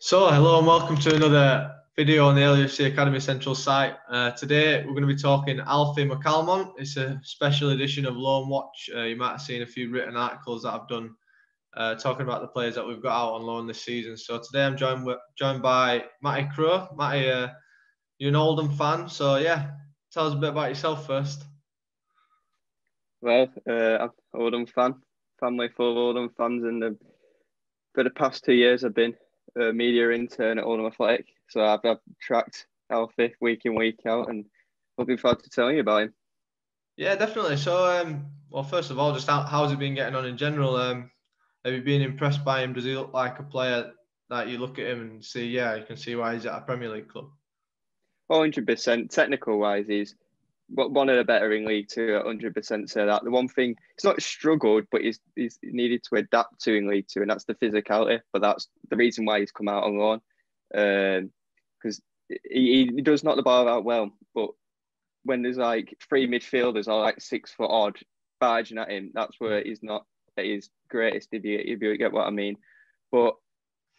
So, hello and welcome to another video on the LUFC Academy Central site. Today, we're going to be talking Alfie McCalmont. It's a special edition of Loan Watch. You might have seen a few written articles that I've done talking about the players that we've got out on loan this season. So today, I'm joined by Matty Crowe. Matty, you're an Oldham fan, so yeah, tell us a bit about yourself first. Well, I'm an Oldham fan, family full of Oldham fans, and for the past 2 years, I've been a media intern at Oldham Athletic. So I've tracked Alfie week in, week out, and looking forward to telling you about him. Yeah, definitely. So, well, first of all, just how's it been getting on in general? Have you been impressed by him? Does he look like a player that you look at him and see, yeah, you can see why he's at a Premier League club? 100%. Technical wise, he's one of the better in League Two. 100% say that. The one thing he's not struggled, but he's needed to adapt to in League Two, and that's the physicality. But that's the reason why he's come out on loan, because he does knock the ball out well, but when there's like three midfielders or like 6 foot odd barging at him, that's where he's not at his greatest, if you get what I mean. But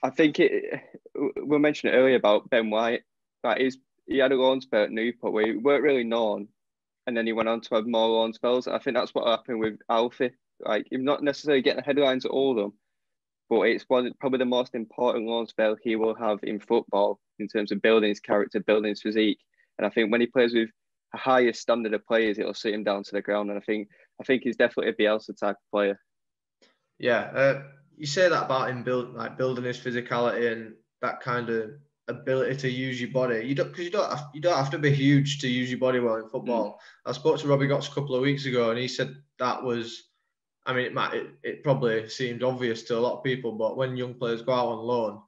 I think we mentioned it earlier about Ben White. That he had a loan spell at Newport where he weren't really known, and then he went on to have more loan spells. I think that's what happened with Alfie. Like, he's not necessarily getting the headlines at Oldham, but it's probably the most important loan spell he will have in football in terms of building his character, building his physique. And I think when he plays with a higher standard of players, it'll sit him down to the ground. And I think he's definitely a Bielsa type of player. Yeah, you say that about him building his physicality and that kind of ability to use your body. You don't have to be huge to use your body well in football. I spoke to Robbie Gotts a couple of weeks ago, and he said that was. I mean, it probably seemed obvious to a lot of people, but when young players go out on loan,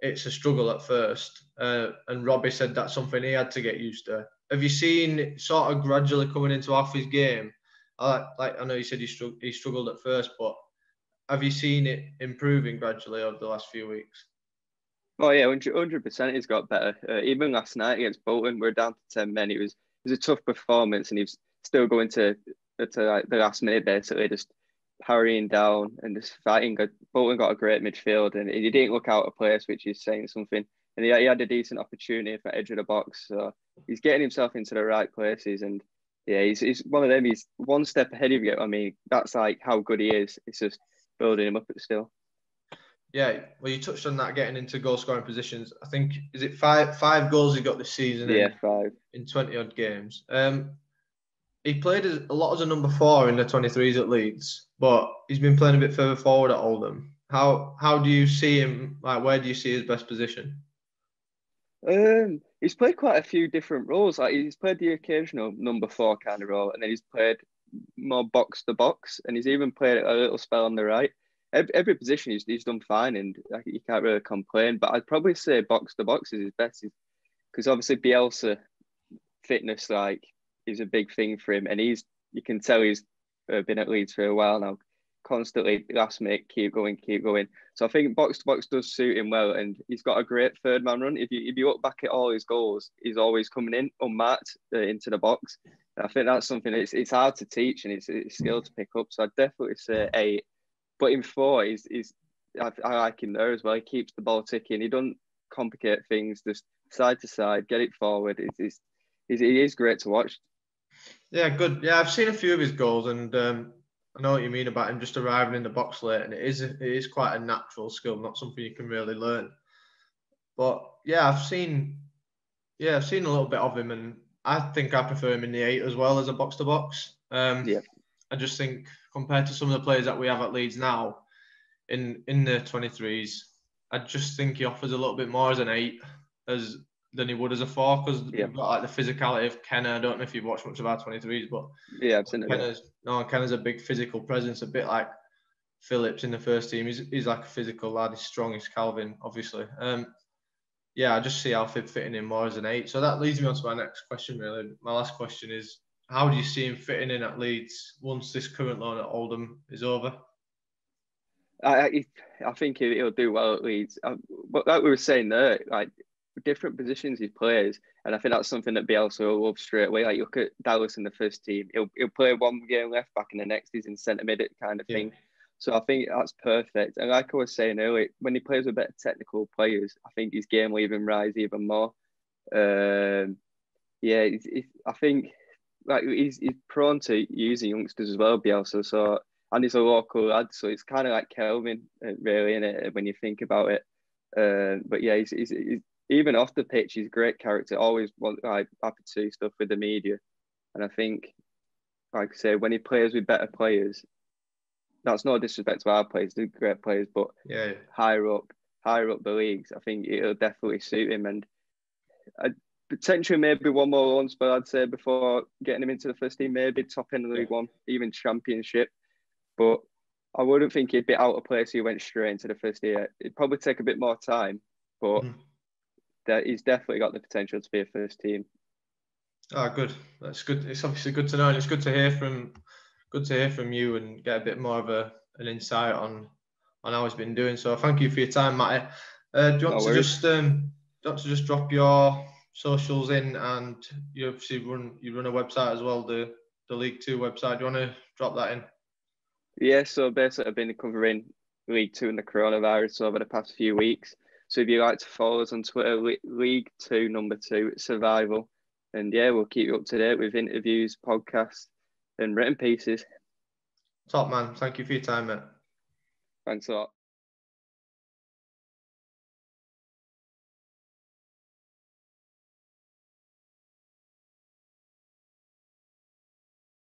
it's a struggle at first. And Robbie said that's something he had to get used to. Have you seen it sort of gradually coming into Alfie's game? I know you said he struggled at first, but have you seen it improving gradually over the last few weeks? Oh yeah, 100%. He's got better. Even last night against Bolton, we're down to 10 men. It was a tough performance, and he was still going to like the last minute, basically just hurrying down and just fighting. Bolton got a great midfield, and he didn't look out of place, which is saying something. And he had a decent opportunity for edge of the box, so he's getting himself into the right places. And yeah, he's one of them. He's one step ahead of you. I mean, that's like how good he is. It's just building him up still. Yeah, well, you touched on that getting into goal scoring positions. I think is it five goals he got this season? Yeah, 5 in 20 odd games. He played a lot as a number 4 in the 23s at Leeds, but he's been playing a bit further forward at Oldham. How do you see him? Like, where do you see his best position? He's played quite a few different roles. Like, he's played the occasional number 4 kind of role, and then he's played more box to box, and he's even played a little spell on the right. Every position he's done fine, and you can't really complain. But I'd probably say box to box is his best, because obviously Bielsa fitness is a big thing for him, and you can tell he's been at Leeds for a while now, constantly last minute, keep going. So I think box to box does suit him well, and he's got a great third man run. If you look back at all his goals, he's always coming in unmarked into the box. And I think that's something it's hard to teach, and it's a skill to pick up. So I'd definitely say 8. But in 4, I like him there as well. He keeps the ball ticking. He doesn't complicate things, just side to side, get it forward. He is great to watch. Yeah, good. Yeah, I've seen a few of his goals, and I know what you mean about him just arriving in the box late, and it is quite a natural skill, not something you can really learn. But yeah, I've seen a little bit of him, and I think I prefer him in the 8 as well as a box to box. Yeah. I just think compared to some of the players that we have at Leeds now in the 23s, I just think he offers a little bit more as an 8 than he would as a 4, because we've got like the physicality of Kenner. I don't know if you've watched much of our 23s, but yeah, I've seen it. Kenner's a big physical presence, a bit like Phillips in the first team. He's like a physical lad. He's strong. He's Calvin, obviously. Yeah, I just see Alfie fitting in more as an 8. So that leads me on to my next question, really. My last question is, how do you see him fitting in at Leeds once this current loan at Oldham is over? I think he'll do well at Leeds. But like we were saying there, like different positions he plays, and I think that's something that Bielsa will love straight away. Like, you look at Dallas in the first team, he'll play one game left back, and the next he's in centre mid kind of thing. So I think that's perfect. And like I was saying earlier, when he plays with better technical players, I think his game will even rise even more. Yeah, I think like he's prone to using youngsters as well, Bielsa. So and he's a local lad, so it's kind of like Kelvin, really, innit, when you think about it. But yeah, he's even off the pitch, he's a great character. Always happy to do stuff with the media, and I think, like I say, when he plays with better players, that's no disrespect to our players, they're great players, but Yeah. higher up the leagues, I think it'll definitely suit him. And potentially maybe one more loan spell, I'd say, before getting him into the first team, maybe top end of League One, even Championship. But I wouldn't think he'd be out of place if he went straight into the first year. It'd probably take a bit more time, but he's definitely got the potential to be a first team. Oh, good. That's good. It's obviously good to know, and it's good to hear from you and get a bit more of an insight on how he's been doing. So thank you for your time, Matty. Do you want to just drop your socials in, and you obviously run a website as well, the League Two website. Do you want to drop that in? Yeah, so basically I've been covering League Two and the coronavirus over the past few weeks. So if you'd like to follow us on Twitter, League 2 #2 Survival. And yeah, we'll keep you up to date with interviews, podcasts, and written pieces. Top man. Thank you for your time, mate. Thanks a lot.